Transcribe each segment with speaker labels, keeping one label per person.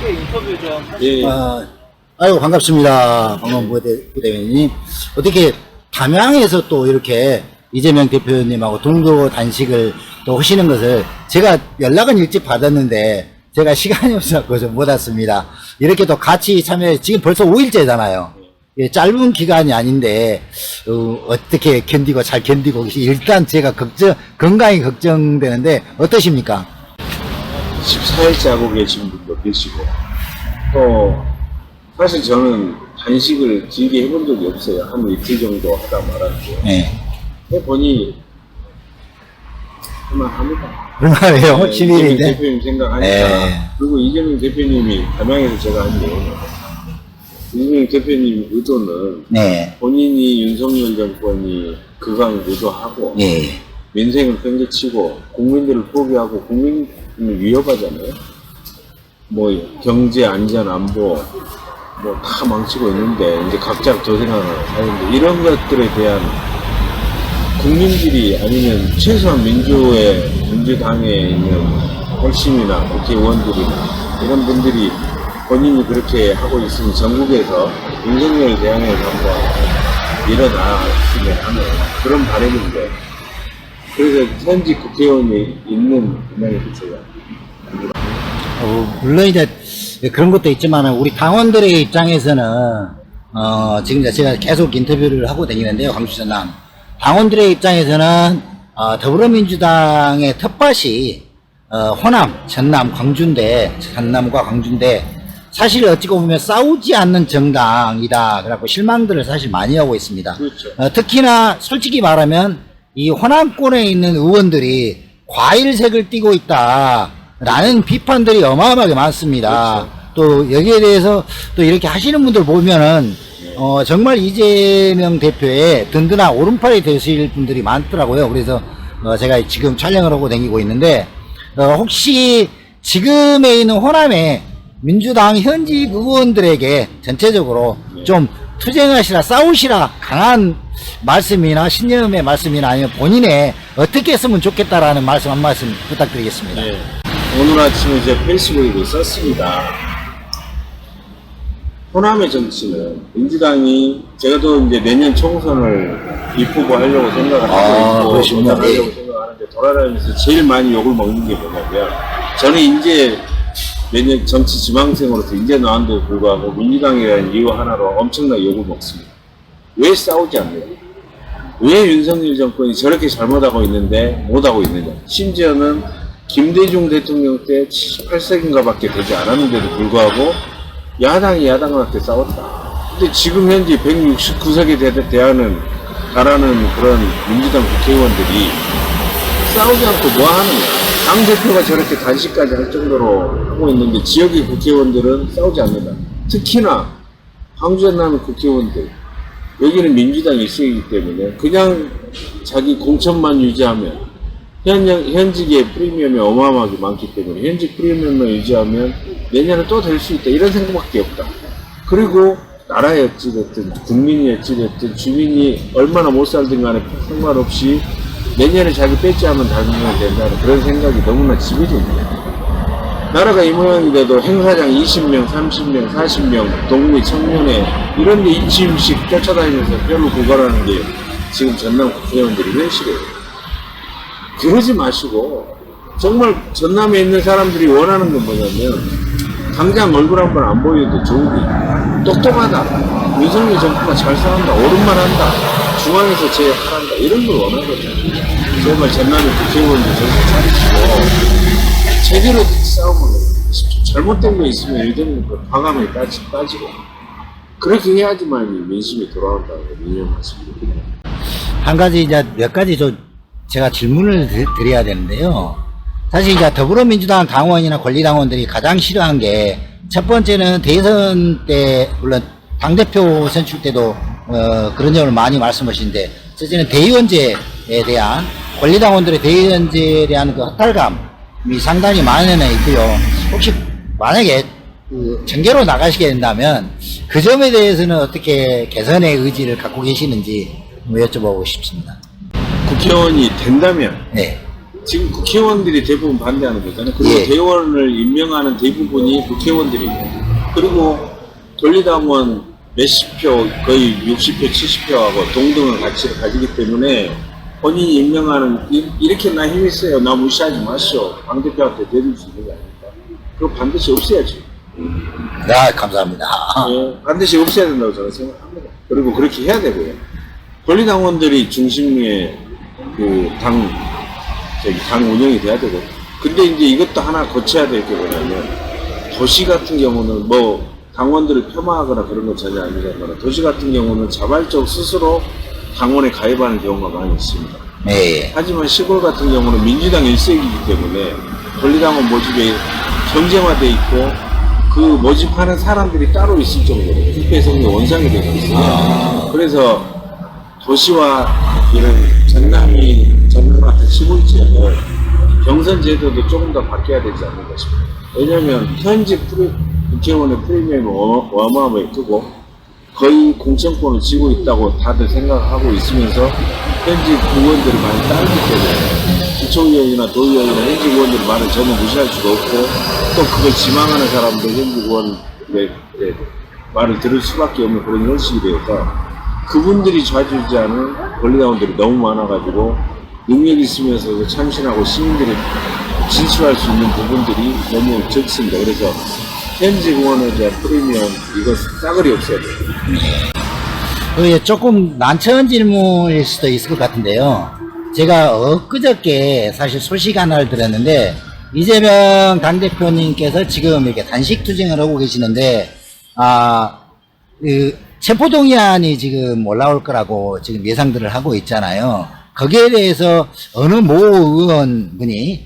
Speaker 1: 짧게 인터뷰 좀
Speaker 2: 예.
Speaker 3: 아이고, 반갑습니다. 박원 부대변인님. 어떻게 담양에서 또 이렇게 이재명 대표님하고 동도 단식을 또 하시는 것을 제가 연락은 일찍 받았는데 제가 시간이 없어서 좀 못 왔습니다. 이렇게 또 같이 참여, 지금 벌써 5일째잖아요. 예, 짧은 기간이 아닌데, 어떻게 견디고 잘 견디고 계시, 일단 제가 건강이 걱정되는데, 어떠십니까?
Speaker 2: 14일째 하고 계신 분도 계시고, 또, 사실 저는 단식을 길게 해본 적이 없어요. 한 이틀 정도 하다 말았고.
Speaker 3: 예.
Speaker 2: 해보니, 할만합니다.
Speaker 3: 얼마나요?
Speaker 2: 네,
Speaker 3: 11일인데?
Speaker 2: 이재명 대표님 생각하니까.
Speaker 3: 예.
Speaker 2: 그리고 이재명 대표님이 담양에서 제가 한 게, 이재명 대표님 의도는
Speaker 3: 네.
Speaker 2: 본인이 윤석열 정권이 그강 유도하고,
Speaker 3: 예.
Speaker 2: 민생을 팽개치고 국민들을 포기하고 국민을 위협하잖아요. 뭐 경제, 안전, 안보 뭐 다 망치고 있는데 이제 각자 도생하는 하는데 이런 것들에 대한 국민들이 아니면 최소한 민주당에 있는 핵심이나 국회의원들이나 이런 분들이 본인이 그렇게 하고 있으면 전국에서 윤석열 대항해서 한번 일어나시면 하는 그런 바람인데, 그래서 현직 국회의원이 있는 분야에서 제가
Speaker 3: 물론 이제 그런 것도 있지만 우리 당원들의 입장에서는 지금 제가 계속 인터뷰를 하고 다니는데요, 광주전남 당원들의 입장에서는 더불어민주당의 텃밭이 호남, 전남, 광주인데, 전남과 광주인데 사실 어찌고 보면 싸우지 않는 정당이다. 그래갖고 실망들을 사실 많이 하고 있습니다.
Speaker 2: 그렇죠.
Speaker 3: 특히나 솔직히 말하면 이 호남권에 있는 의원들이 과일색을 띠고 있다라는 비판들이 어마어마하게 많습니다. 또 여기에 대해서 또 이렇게 하시는 분들 보면은 정말 이재명 대표의 든든한 오른팔이 되실 분들이 많더라고요. 그래서 제가 지금 촬영을 하고 다니고 있는데 혹시 지금에 있는 호남의 민주당 현직 의원들에게 전체적으로 좀 투쟁하시라, 싸우시라 강한 말씀이나 신념의 말씀이나 아니면 본인의 어떻게 했으면 좋겠다라는 말씀 한 말씀 부탁드리겠습니다.
Speaker 2: 네. 오늘 아침에 제 페이스북에도 썼습니다. 호남의 정치는 민주당이 제가 또 이제 내년 총선을 입후보하려고 생각을 하고 있고
Speaker 3: 그러시군요.
Speaker 2: 하려고 생각하는데 돌아다니면서 제일 많이 욕을 먹는 게 뭐냐면, 저는 이제 내년 정치 지망생으로서 이제 나왔는데도 불구하고 민주당이라는 이유 하나로 엄청나게 욕을 먹습니다. 왜 싸우지 않느냐? 왜 윤석열 정권이 저렇게 잘못하고 있는데 못하고 있느냐? 심지어는 김대중 대통령 때 78석인가 밖에 되지 않았는데도 불구하고 야당이 야당한테 싸웠다. 근데 지금 현재 169석에 달하는 그런 민주당 국회의원들이 싸우지 않고 뭐 하느냐? 당대표가 저렇게 단식까지 할 정도로 하고 있는데 지역의 국회의원들은 싸우지 않는다. 특히나 광주 전남의 국회의원들, 여기는 민주당 일색이기 때문에 그냥 자기 공천만 유지하면, 현직의 프리미엄이 어마어마하게 많기 때문에 현직 프리미엄만 유지하면 내년에 또 될 수 있다, 이런 생각밖에 없다. 그리고 나라에 어찌됐든 국민이 어찌됐든 주민이 얼마나 못 살든 간에 상관없이 내년에 자기 배지하면 달면 된다는 그런 생각이 너무나 지배져 있네요. 나라가 이 모양이 돼도 행사장 20명, 30명, 40명, 동네, 청년회 이런 데 이치임씩 쫓아다니면서 뼈를 고갈하는 게 지금 전남 국회의원들이 현실이에요. 그러지 마시고 정말 전남에 있는 사람들이 원하는 건 뭐냐면, 당장 얼굴 한 번 안 보여도 좋으니 똑똑하다, 윤석열 정부가 잘 싸운다, 옳은말 한다, 중앙에서 제할한다, 이런 걸 원하거든요. 정말 전남의 국회의원들 정신 차리시고 제대로 싸우면 잘못된 거 있으면 예전에 과감하게 따지고 그렇게 해야지만 민심이 돌아온다고 유념하십니다.
Speaker 3: 한 가지 이제 몇 가지 제가 질문을 드려야 되는데요. 사실 이제 더불어민주당 당원이나 권리당원들이 가장 싫어한 게, 첫 번째는 대선 때, 물론 당대표 선출 때도 그런 점을 많이 말씀하시는데, 첫째는 대의원제에 대한, 권리당원들의 대의원제에 대한 그 허탈감이 상당히 많이 있고요. 혹시 만약에 정계로 나가시게 된다면 그 점에 대해서는 어떻게 개선의 의지를 갖고 계시는지 여쭤보고 싶습니다.
Speaker 2: 국회의원이 된다면
Speaker 3: 네.
Speaker 2: 지금 국회의원들이 대부분 반대하는 거잖아요. 그리고
Speaker 3: 예.
Speaker 2: 대의원을 임명하는 대부분이 국회의원들이고, 그리고 권리당원 몇십 표, 거의 60표, 70표하고 동등한 가치를 가지기 때문에 본인이 임명하는, 이렇게 나 힘 있어요, 나 무시하지 마시오, 당대표한테 내릴 수 있는 게 아닙니까? 그거 반드시 없애야죠.
Speaker 3: 아, 감사합니다.
Speaker 2: 예, 반드시 없애야 된다고 저는 생각합니다. 그리고 그렇게 해야 되고요. 권리당원들이 중심의 당 운영이 돼야 되고. 근데 이제 이것도 하나 고쳐야 될 게 뭐냐면, 도시 같은 경우는 뭐, 당원들을 폄하하거나 그런 건 전혀 아니지만, 도시 같은 경우는 자발적 스스로 당원에 가입하는 경우가 많이 있습니다.
Speaker 3: 네.
Speaker 2: 하지만 시골 같은 경우는 민주당 일색이기 때문에 권리당원 모집에 경쟁화돼 있고, 그 모집하는 사람들이 따로 있을 정도로 국회성이 원상이 되고 있어요. 그래서 도시와 이런 전남 같은 시골 지역은 경선 제도도 조금 더 바뀌어야 되지 않는가 싶어요. 왜냐하면 현직 국회의원의 프리미엄이 어마어마하게 크고 거의 공천권을 쥐고 있다고 다들 생각하고 있으면서 현직 의원들이 많이 따르기 때문에 기초의원이나 도의원이나 현직 의원들의 말을 전혀 무시할 수가 없고, 또 그걸 지망하는 사람도 현직 의원의 말을 들을 수밖에 없는 그런 현실이 되어서 그분들이 좌지우지하는 권리당원들이 너무 많아가지고 능력 있으면서도 참신하고 시민들이 진출할 수 있는 부분들이 너무 적습니다. 그래서 현직 의원에 대한 프리미엄, 이거 싸그리 없애야 돼요.
Speaker 3: 그게 조금 난처한 질문일 수도 있을 것 같은데요. 제가 엊그저께 사실 소식 하나를 들었는데, 이재명 당대표님께서 지금 이렇게 단식 투쟁을 하고 계시는데, 체포동의안이 지금 올라올 거라고 지금 예상들을 하고 있잖아요. 거기에 대해서 어느 모 의원분이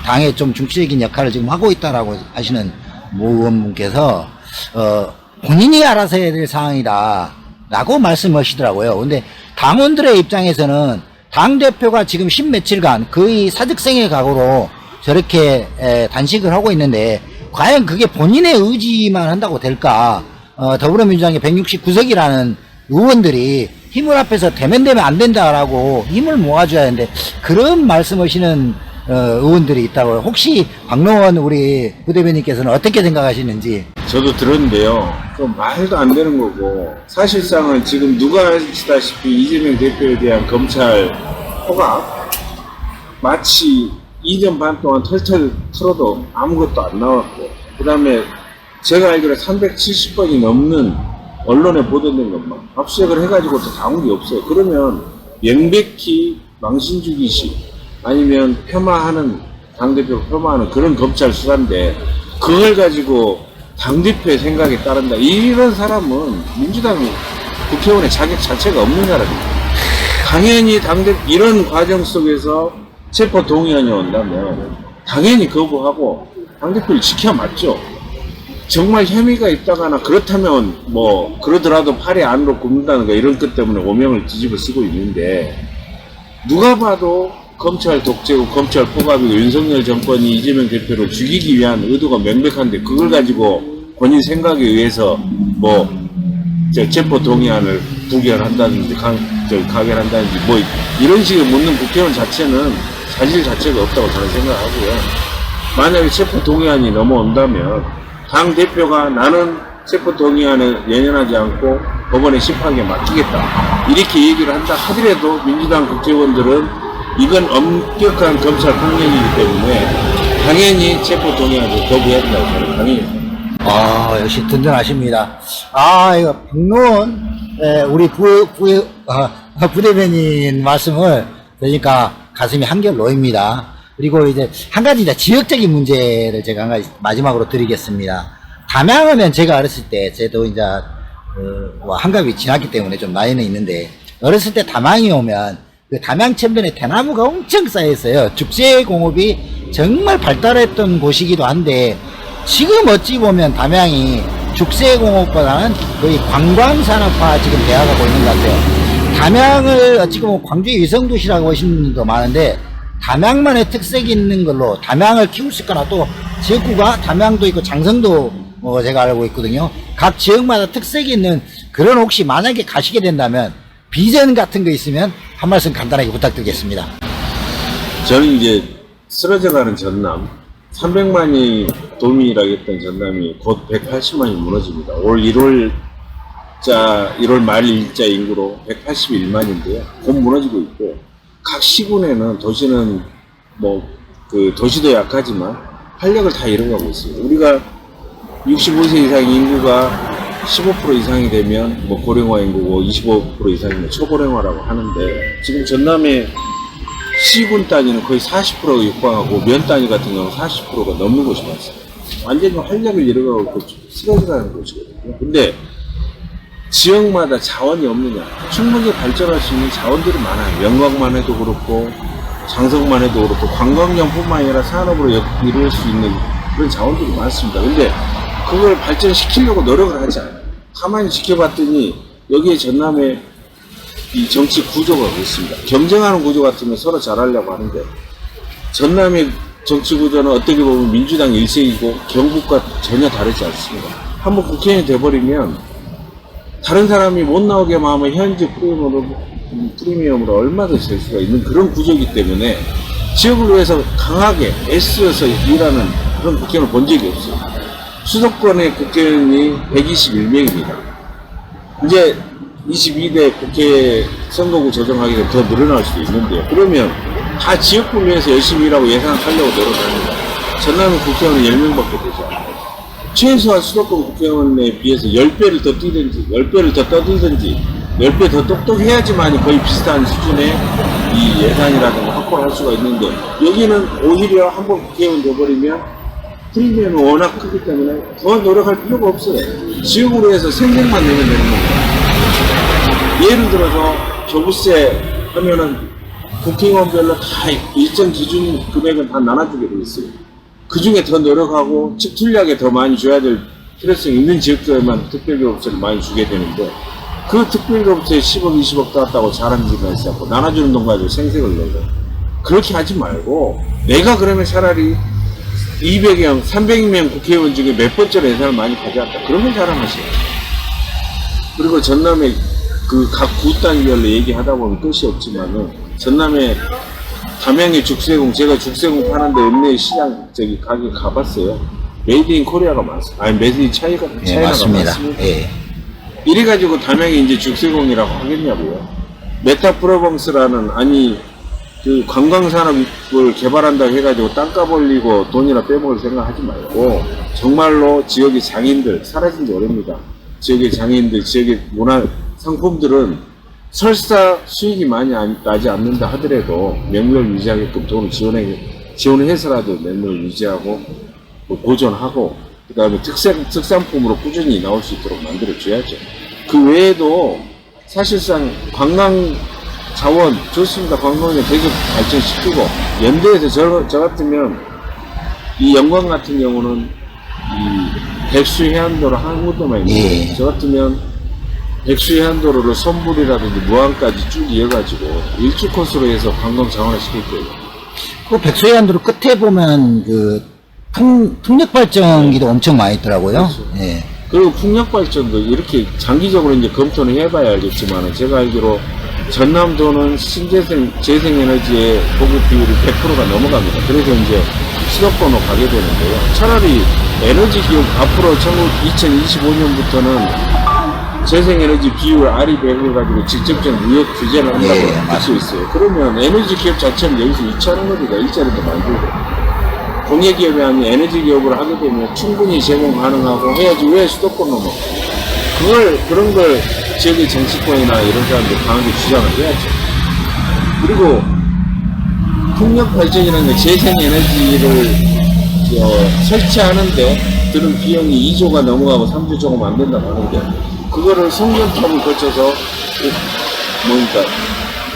Speaker 3: 당에 좀 중추적인 역할을 지금 하고 있다라고 하시는 모 의원분께서 본인이 알아서 해야 될 사항이다 라고 말씀하시더라고요. 근데 당원들의 입장에서는 당대표가 지금 10며칠간 거의 사직생의 각오로 저렇게 단식을 하고 있는데, 과연 그게 본인의 의지만 한다고 될까? 더불어민주당의 169석이라는 의원들이 힘을 합해서 대면되면 안 된다라고 힘을 모아줘야 하는데, 그런 말씀하시는 의원들이 있다고요. 혹시 박노원 우리 부대변인께서는 어떻게 생각하시는지?
Speaker 2: 저도 들었는데요. 그 말도 안 되는 거고, 사실상은 지금 누가 아시다시피 이재명 대표에 대한 검찰 호각, 마치 2년 반 동안 털털 틀어도 아무것도 안 나왔고, 그 다음에 제가 알기로 370번이 넘는 언론에 보도된 것만 압수수색을 해가지고 또 나온 게 없어요. 그러면 명백히 망신주기식, 아니면 폄하하는, 당대표 폄하하는 그런 검찰 수사인데, 그걸 가지고 당대표의 생각에 따른다, 이런 사람은 민주당 국회의원의 자격 자체가 없는 사람입니다. 당연히 이런 과정 속에서 체포 동의안이 온다면 당연히 거부하고 당대표를 지켜야 맞죠. 정말 혐의가 있다거나 그렇다면 뭐 그러더라도 팔이 안으로 굽는다는 거, 이런 것 때문에 오명을 뒤집어 쓰고 있는데, 누가 봐도 검찰 독재고 검찰 포갑이고 윤석열 정권이 이재명 대표를 죽이기 위한 의도가 명백한데, 그걸 가지고 본인 생각에 의해서 뭐 체포 동의안을 부결한다든지 가결한다든지 뭐 이런 식으로 묻는 국회의원 자체는 사실 자체가 없다고 저는 생각하고요. 만약에 체포 동의안이 넘어온다면 당 대표가 나는 체포 동의안에 연연하지 않고 법원의 심판에 맡기겠다, 이렇게 얘기를 한다 하더라도 민주당 국회의원들은 이건 엄격한 검찰 폭력이기 때문에 당연히 체포 동의안을 거부해야 된다고 저는 당연히.
Speaker 3: 역시 든든하십니다. 이거 박노원 우리 부대변인 말씀을 들으니까 가슴이 한결 놓입니다. 그리고 이제 한 가지 이제 지역적인 문제를 제가 한 가지 마지막으로 드리겠습니다. 담양하면 제가 어렸을 때, 저도 이제 한갑이 지났기 때문에 좀 나이는 있는데, 어렸을 때 담양이 오면 그 담양 천변에 대나무가 엄청 쌓여 있어요. 죽재공업이 정말 발달했던 곳이기도 한데, 지금 어찌 보면 담양이 죽재공업보다는 거의 관광산업화 지금 되어가고 있는 것 같아요. 담양을 어찌 보면 광주의 위성도시라고 하시는 분도 많은데, 담양만의 특색이 있는 걸로 담양을 키울 수 있거나, 또 지역구가 담양도 있고 장성도 제가 알고 있거든요. 각 지역마다 특색이 있는 그런, 혹시 만약에 가시게 된다면 비전 같은 거 있으면 한 말씀 간단하게 부탁드리겠습니다.
Speaker 2: 저는 이제 쓰러져가는 전남, 300만이 도민이라고 했던 전남이 곧 180만이 무너집니다. 올 1월 말 일자 인구로 181만인데요. 곧 무너지고 있고, 각 시군에는 도시는 도시도 약하지만 활력을 다 잃어가고 있습니다. 우리가 65세 이상 인구가 15% 이상이 되면 고령화 인구고 25% 이상이면 초고령화라고 하는데, 지금 전남의 시군 단위는 거의 40%가 육박하고 면 단위 같은 경우는 40%가 넘는 곳이 많습니다. 완전히 활력을 잃어가고 쓰러져가는 곳이거든요. 근데 지역마다 자원이 없느냐? 충분히 발전할 수 있는 자원들이 많아요. 영광만 해도 그렇고 장성만 해도 그렇고 관광용뿐만 아니라 산업으로 이룰 수 있는 그런 자원들이 많습니다. 근데 그걸 발전시키려고 노력을 하지 않아요. 가만히 지켜봤더니 여기에 전남에 이 정치 구조가 있습니다. 경쟁하는 구조 같으면 서로 잘하려고 하는데, 전남의 정치 구조는 어떻게 보면 민주당 일색이고 경북과 전혀 다르지 않습니다. 한번 국회의원이 돼버리면 다른 사람이 못 나오게만 하면 현재 프리미엄으로 얼마든지 될 수가 있는 그런 구조이기 때문에 지역을 위해서 강하게 애써서 일하는 그런 국회의원을 본 적이 없어요. 수도권의 국회의원이 121명입니다. 이제 22대 국회 선거구 조정하게 되면 더 늘어날 수도 있는데요. 그러면 다 지역구를 위해서 열심히 일하고 예산을 살려고 노력합니다. 전남의 국회의원은 10명밖에 되지 않아요. 최소한 수도권 국회의원에 비해서 10배를 더 뛰든지 10배를 더 떠들든지 10배 더 똑똑해야지만 거의 비슷한 수준의 이 예산이라든가 확보를 할 수가 있는데, 여기는 오히려 한번 국회의원 돼버리면 프리미엄이 워낙 크기 때문에 더 노력할 필요가 없어요. 지역으로 해서 생색만 내면 되는 겁니다. 예를 들어서 조부세 하면은 국회의원별로 다 일정 기준 금액은 다 나눠주게 돼 있어요. 그 중에 더 노력하고 특출나게 더 많이 줘야 될 필요성이 있는 지역들에만 특별교부세를 많이 주게 되는데, 그 특별교부세 10억, 20억 따왔다고 잘하는 집이 있었고 나눠주는 돈 가지고 생색을 내고 그렇게 하지 말고, 내가 그러면 차라리 200명, 300명 국회의원 중에 몇 번째로 예산을 많이 가져왔다. 그러면 자랑하세요. 그리고 전남의 그 각 구 단위별로 얘기하다 보면 끝이 없지만은, 전남의 담양의 죽새공, 제가 죽새공 파는데 읍내 시장 가게 가봤어요. 메이드 인 코리아가 많습니다. 아니, 메이드 인 차이나가 많습니다. 예. 이래가지고 담양이 이제 죽새공이라고 하겠냐고요. 메타프로벙스라는, 그 관광산업을 개발한다고 해가지고 땅값 올리고 돈이나 빼먹을 생각 하지 말고, 정말로 지역의 장인들, 사라진 지 오래입니다. 지역의 장인들, 지역의 문화 상품들은 설사 수익이 많이 나지 않는다 하더라도 명물을 유지하게끔 돈을 지원을 해서라도 명물을 유지하고 보존하고, 그 다음에 특산품으로 꾸준히 나올 수 있도록 만들어줘야죠. 그 외에도 사실상 관광 자원 좋습니다. 관광을 계속 발전시키고, 연대에서 저 같으면 이 영광 같은 경우는 이 백수해안도로 항구도만 있는데, 저 같으면 백수해안도로를 선불이라든지 무안까지 쭉 이어가지고 일주 코스로 해서 관광 자원화 시킬 거예요.
Speaker 3: 그 백소해안도로 끝에 보면 그 풍력발전기도 엄청 많이 있더라고요.
Speaker 2: 그렇죠.
Speaker 3: 예.
Speaker 2: 그리고 풍력발전도 이렇게 장기적으로 이제 검토는 해봐야 알겠지만, 제가 알기로 전남도는 재생에너지의 보급 비율이 100%가 넘어갑니다. 그래서 이제 수도권으로 가게 되는데요. 차라리 에너지 기업 앞으로 2025년부터는 재생에너지 비율 RE100을 가지고 직접적 무역 규제를 한다고 할 수 있어요. 그러면 에너지 기업 자체는 여기서 이차하는 겁니다. 일자리도 만들고. 공예기업이 아닌 에너지 기업을 하게 되면 충분히 제공 가능하고 해야지 왜 수도권으로 먹고. 그런 걸 지역의 정치권이나 이런 사람들 강하게 주장을 해야죠. 그리고 풍력 발전이라는 게 재생에너지를 설치하는데 드는 비용이 2조가 넘어가고 3조 조금 안 된다고 하는데, 그거를 성전탑을 거쳐서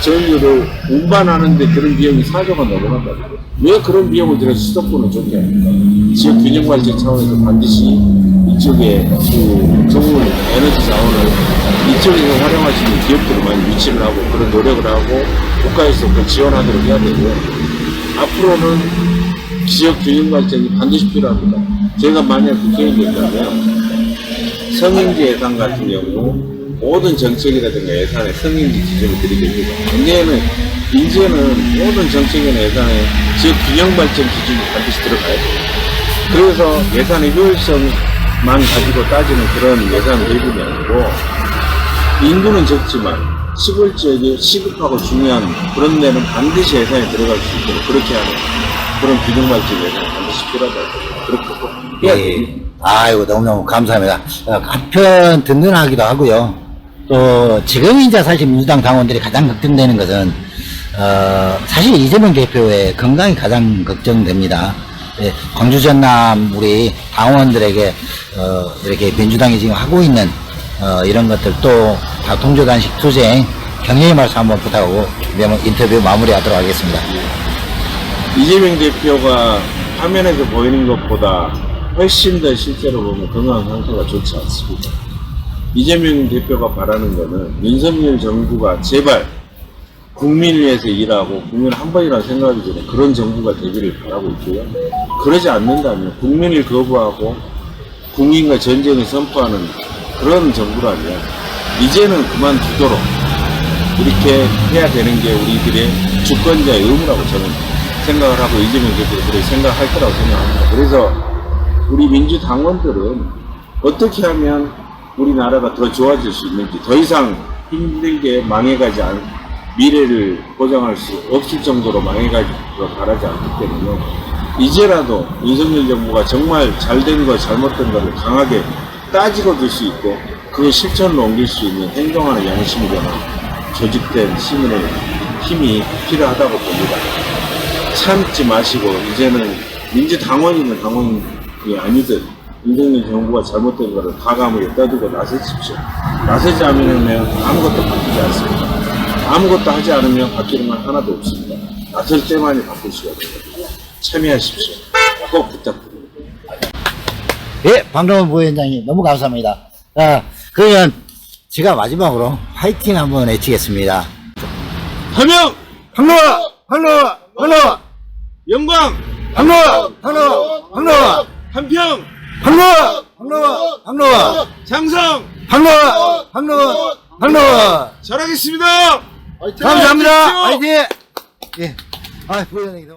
Speaker 2: 전류를 운반하는데 그런 비용이 4조가 넘어간다고. 왜 그런 비용을 들여서 수도권은 좋게 합니까? 지역 균형 발전 차원에서 반드시 이쪽에 그 전문 에너지 자원을 이쪽에서 활용할 수 있는 기업들을 많이 유치를 하고 그런 노력을 하고 국가에서 그 지원하도록 해야 되고요. 앞으로는 지역 균형 발전이 반드시 필요합니다. 제가 만약 국회의원이 된다면 성인지 예산 같은 경우 모든 정책이라든가 예산의 성인지 지적을 드리게 됩니다. 이제는 모든 정책이나 예산에 지역 균형 발전 기준이 반드시 들어가야 돼요. 그래서 예산의 효율성만 가지고 따지는 그런 예산 대비이 아니고 인구는 적지만 시골 지역이 시급하고 중요한 그런 데는 반드시 예산이 들어갈 수 있도록 그렇게 하는 그런 균형 발전 예산이 반드시 필요하다고 그렇게 해야 됩니다.
Speaker 3: 예. 아이고, 너무너무 감사합니다. 한편 든든하기도 하고요. 또, 지금 이제 사실 민주당 당원들이 가장 걱정되는 것은, 사실 이재명 대표의 건강이 가장 걱정됩니다. 예, 광주 전남 우리 당원들에게, 이렇게 민주당이 지금 하고 있는, 이런 것들 또, 통조단식 투쟁, 격려의 말씀 한번 부탁하고, 인터뷰 마무리하도록 하겠습니다.
Speaker 2: 이재명 대표가 화면에서 보이는 것보다 훨씬 더 실제로 보면 건강 상태가 좋지 않습니다. 이재명 대표가 바라는 것은 윤석열 정부가 제발 국민을 위해서 일하고 국민을 한 번이라도 생각하기 전에 그런 정부가 되기를 바라고 있고요. 그러지 않는다면 국민을 거부하고 국민과 전쟁을 선포하는 그런 정부라면 이제는 그만두도록 이렇게 해야 되는 게 우리들의 주권자의 의무라고 저는 생각을 하고 이재명 대표도 그렇게 생각할 거라고 생각합니다. 그래서 우리 민주당원들은 어떻게 하면 우리나라가 더 좋아질 수 있는지 더 이상 힘들게 망해가지 않은 미래를 보장할 수 없을 정도로 망해가지고 바라지 않기 때문에 이제라도 윤석열 정부가 정말 잘된 거 잘못된 거를 강하게 따지고 들 수 있고 그 실천으로 옮길 수 있는 행동하는 양심이거나 조직된 힘이 필요하다고 봅니다. 참지 마시고 이제는 민주당원이면 당원이 아니든 윤석열 정부가 잘못된 거를 과감하게 떠들고 나서십시오. 나서지 않으면 아무것도 바뀌지 않습니다. 아무것도 하지 않으면 바뀌는 건 하나도 없습니다. 나설 때만이 바뀔 수가 없습니다. 참여하십시오. 꼭 부탁드립니다.
Speaker 3: 예, 방정원 부위원장님 너무 감사합니다. 자, 그러면 제가 마지막으로 화이팅 한번 외치겠습니다.
Speaker 2: 화명!
Speaker 3: 황로아! 황로아! 황로아!
Speaker 2: 영광!
Speaker 3: 황로아! 황로아! 황로아!
Speaker 2: 한평!
Speaker 3: 황로아! 황로아! 황로아!
Speaker 2: 장성!
Speaker 3: 황로아! 황로아! 황로아!
Speaker 2: 잘하겠습니다!
Speaker 3: 감사합니다. 화이팅! 예. 아, 부위원장님.